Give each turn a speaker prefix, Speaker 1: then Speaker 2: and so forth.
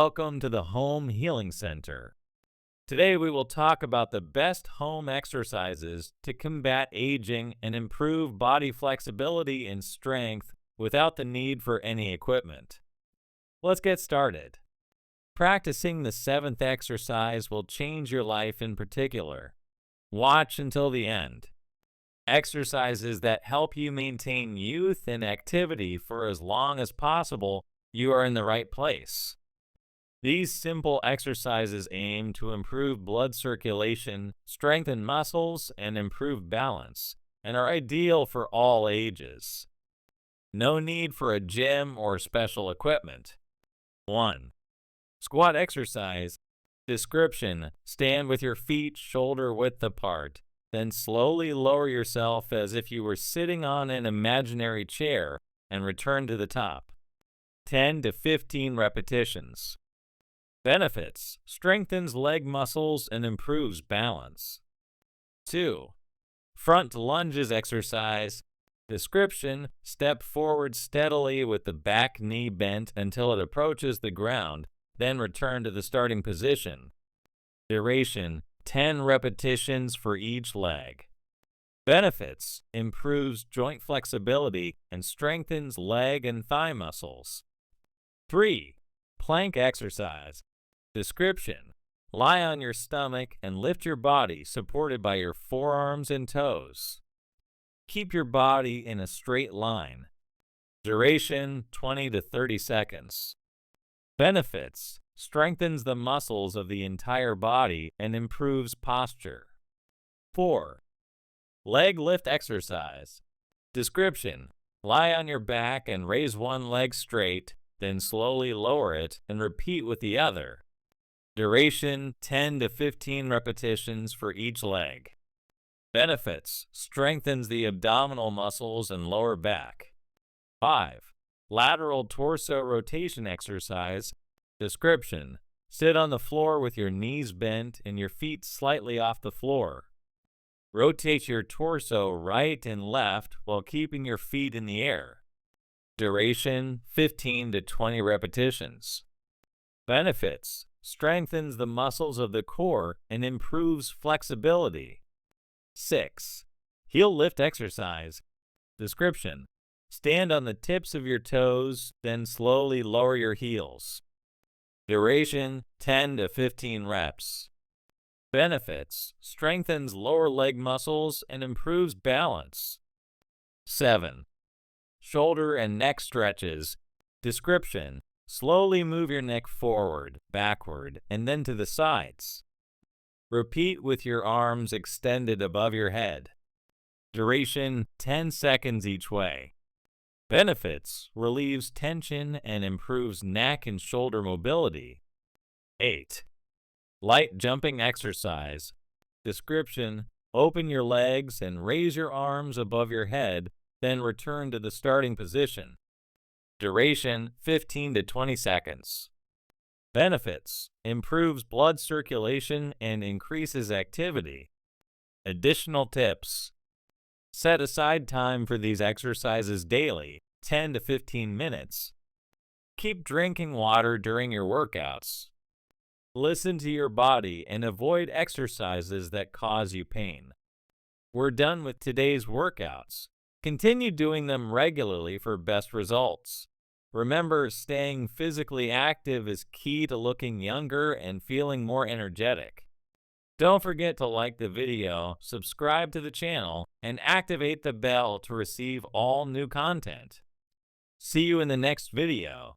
Speaker 1: Welcome to the Home Healing Center. Today we will talk about the best home exercises to combat aging and improve body flexibility and strength without the need for any equipment. Let's get started. Practicing the seventh exercise will change your life in particular. Watch until the end. Exercises that help you maintain youth and activity for as long as possible, you are in the right place. These simple exercises aim to improve blood circulation, strengthen muscles, and improve balance, and are ideal for all ages. No need for a gym or special equipment. 1. Squat exercise. Description: stand with your feet shoulder width apart, then slowly lower yourself as if you were sitting on an imaginary chair and return to the top. 10 to 15 repetitions. Benefits: strengthens leg muscles and improves balance. 2. Front lunges exercise. Description: step forward steadily with the back knee bent until it approaches the ground, then return to the starting position. Duration: 10 repetitions for each leg. Benefits: improves joint flexibility and strengthens leg and thigh muscles. 3. Plank exercise. Description: lie on your stomach and lift your body supported by your forearms and toes. Keep your body in a straight line. Duration: 20 to 30 seconds. Benefits: strengthens the muscles of the entire body and improves posture. 4. Leg lift exercise. Description: lie on your back and raise one leg straight, then slowly lower it and repeat with the other. Duration: 10 to 15 repetitions for each leg. Benefits: strengthens the abdominal muscles and lower back. 5. Lateral torso rotation exercise. Description: sit on the floor with your knees bent and your feet slightly off the floor. Rotate your torso right and left while keeping your feet in the air. Duration: 15 to 20 repetitions. Benefits: strengthens the muscles of the core and improves flexibility. 6. Heel lift exercise. Description: stand on the tips of your toes, then slowly lower your heels. Duration: 10 to 15 reps. Benefits: strengthens lower leg muscles and improves balance. 7. Shoulder and neck stretches. Description: slowly move your neck forward, backward, and then to the sides. Repeat with your arms extended above your head. Duration: 10 seconds each way. Benefits: relieves tension and improves neck and shoulder mobility. 8. Light jumping exercise. Description: open your legs and raise your arms above your head, then return to the starting position. Duration: 15 to 20 seconds. Benefits: improves blood circulation and increases activity. Additional tips: set aside time for these exercises daily, 10 to 15 minutes. Keep drinking water during your workouts. Listen to your body and avoid exercises that cause you pain. We're done with today's workouts. Continue doing them regularly for best results. Remember, staying physically active is key to looking younger and feeling more energetic. Don't forget to like the video, subscribe to the channel, and activate the bell to receive all new content. See you in the next video.